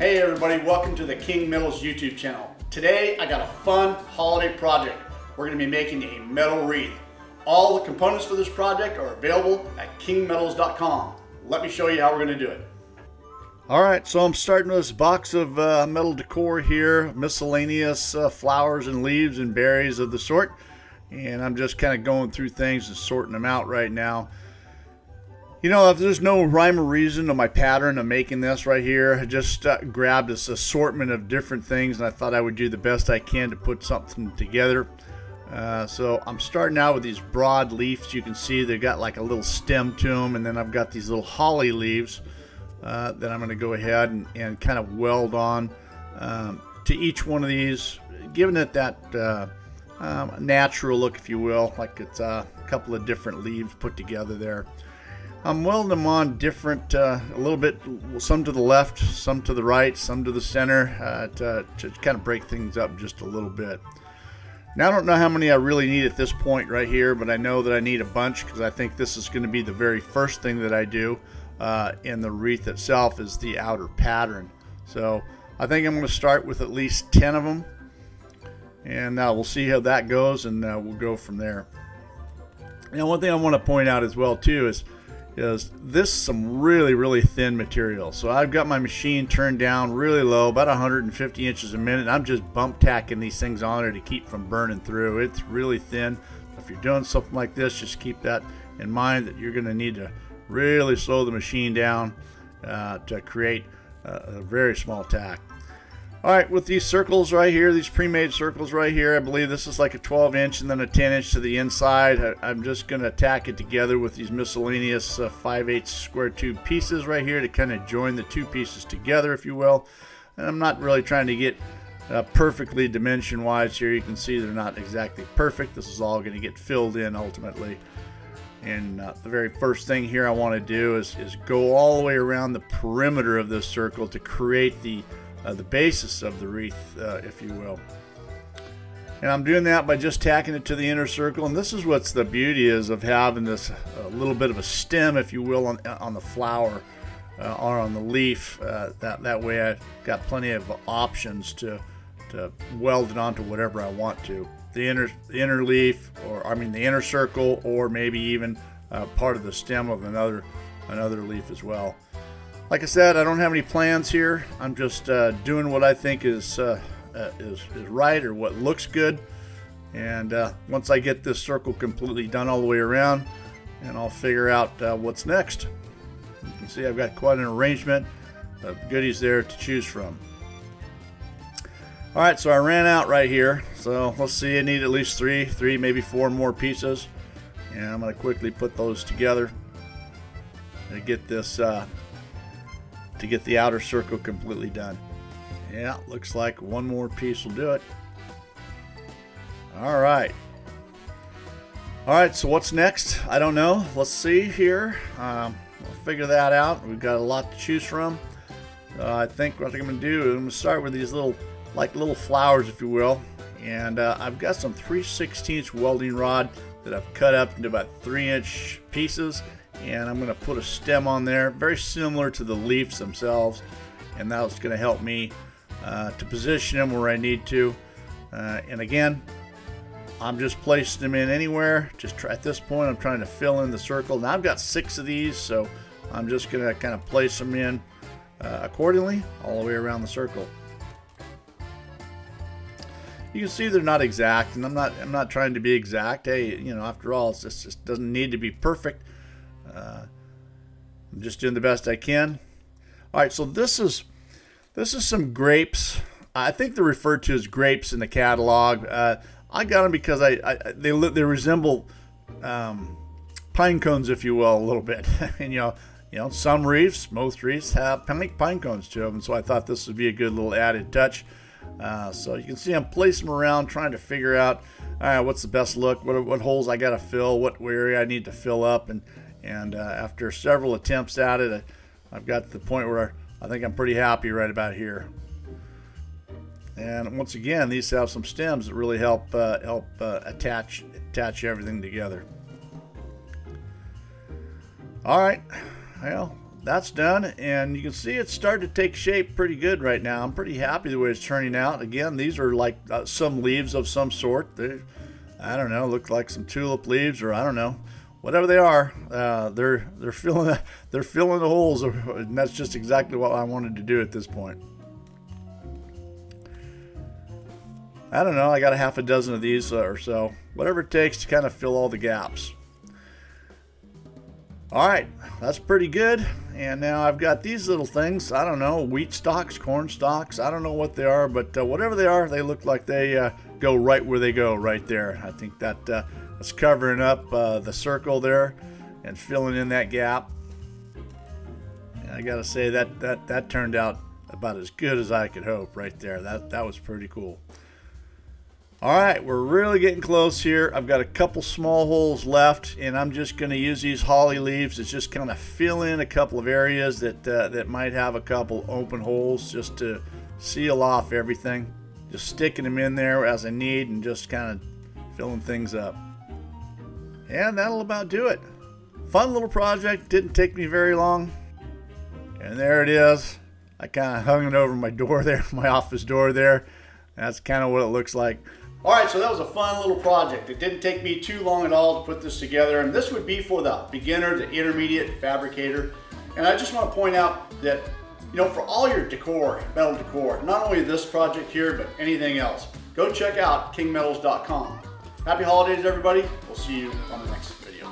Hey everybody, welcome to the King Metals YouTube channel. Today I got a fun holiday project. We're going to be making a metal wreath. All the components for this project are available at kingmetals.com. Let me show you how we're going to do it. Alright, so I'm starting with this box of metal decor here, miscellaneous flowers and leaves and berries of the sort. And I'm just kind of going through things and sorting them out right now. You know, if there's no rhyme or reason to my pattern of making this right here, I just grabbed this assortment of different things and I thought I would do the best I can to put something together. So I'm starting out with these broad leaves. You can see they've got like a little stem to them, and then I've got these little holly leaves that I'm going to go ahead and kind of weld on to each one of these, giving it that natural look, if you will, like it's a couple of different leaves put together there. I'm welding them on different, a little bit, some to the left, some to the right, some to the center, to kind of break things up just a little bit. Now I don't know how many I really need at this point right here, but I know that I need a bunch because I think this is going to be the very first thing that I do in the wreath itself is the outer pattern. So I think I'm going to start with at least 10 of them, and we'll see how that goes, and we'll go from there. Now one thing I want to point out as well too is this is some really thin material. So I've got my machine turned down really low, about 150 inches a minute. I'm just bump tacking these things on there to keep from burning through. It's really thin. If you're doing something like this, just keep that in mind, that you're going to need to really slow the machine down to create a very small tack. Alright, with these circles right here, these pre-made circles right here, I believe this is like a 12-inch and then a 10-inch to the inside. I'm just going to tack it together with these miscellaneous 5/8 square tube pieces right here to kind of join the two pieces together, if you will. And I'm not really trying to get perfectly dimension-wise here. You can see they're not exactly perfect. This is all going to get filled in ultimately. And the very first thing here I want to do is go all the way around the perimeter of this circle to create the basis of the wreath, if you will. And I'm doing that by just tacking it to the inner circle. And this is what's the beauty is of having this little bit of a stem, if you will, on the flower or on the leaf. That way I've got plenty of options to weld it onto whatever I want to. The inner leaf, or I mean the inner circle, or maybe even part of the stem of another leaf as well. Like I said, I don't have any plans here. I'm just doing what I think is right, or what looks good. And once I get this circle completely done all the way around, and I'll figure out what's next. You can see I've got quite an arrangement of goodies there to choose from. Alright, so I ran out right here. So let's see, I need at least three, maybe four more pieces. And I'm going to quickly put those together to get this to get the outer circle completely done. Yeah, looks like one more piece will do it. Alright, so what's next? I don't know. Let's see here. We'll figure that out. We've got a lot to choose from. I think what I'm going to do is I'm going to start with these little flowers, if you will. And I've got some 3/16 welding rod that I've cut up into about 3-inch pieces. And I'm going to put a stem on there, very similar to the leaves themselves, and that's going to help me to position them where I need to. And again, I'm just placing them in anywhere. At this point, I'm trying to fill in the circle. Now I've got 6 of these, so I'm just going to kind of place them in accordingly all the way around the circle. You can see they're not exact, and I'm not trying to be exact. Hey, you know, after all, it just doesn't need to be perfect. I'm just doing the best I can. Alright, so this is some grapes. I think they're referred to as grapes in the catalog. I got them because they resemble pine cones, if you will, a little bit. And you know, some wreaths, most wreaths have pine cones to them, and so I thought this would be a good little added touch. So you can see I'm placing them around, trying to figure out, all right, what's the best look, what holes I got to fill, what area I need to fill up, and after several attempts at it, I've got to the point where I think I'm pretty happy right about here. And once again, these have some stems that really help attach everything together. All right, well, that's done, and you can see it's starting to take shape pretty good right now. I'm pretty happy the way it's turning out. Again, these are like some leaves of some sort. I don't know, look like some tulip leaves, or I don't know, whatever they are. They're filling the holes, and that's just exactly what I wanted to do at this point. I don't know, I got a half a dozen of these or so, whatever it takes to kind of fill all the gaps. All right, that's pretty good. And now I've got these little things. I don't know, wheat stalks, corn stalks. I don't know what they are, but whatever they are, they look like they go right where they go, right there. I think that's covering up the circle there and filling in that gap. And I gotta say that turned out about as good as I could hope right there. That was pretty cool. All right, we're really getting close here. I've got a couple small holes left, and I'm just going to use these holly leaves to just kind of fill in a couple of areas that might have a couple open holes, just to seal off everything. Just sticking them in there as I need and just kind of filling things up. And that'll about do it. Fun little project, didn't take me very long. And there it is. I kind of hung it over my door there, my office door there. That's kind of what it looks like. All right, so that was a fun little project. It didn't take me too long at all to put this together, and this would be for the beginner, the intermediate fabricator. And I just want to point out that, you know, for all your decor, metal decor, not only this project here, but anything else, go check out kingmetals.com. Happy holidays, everybody. We'll see you on the next video.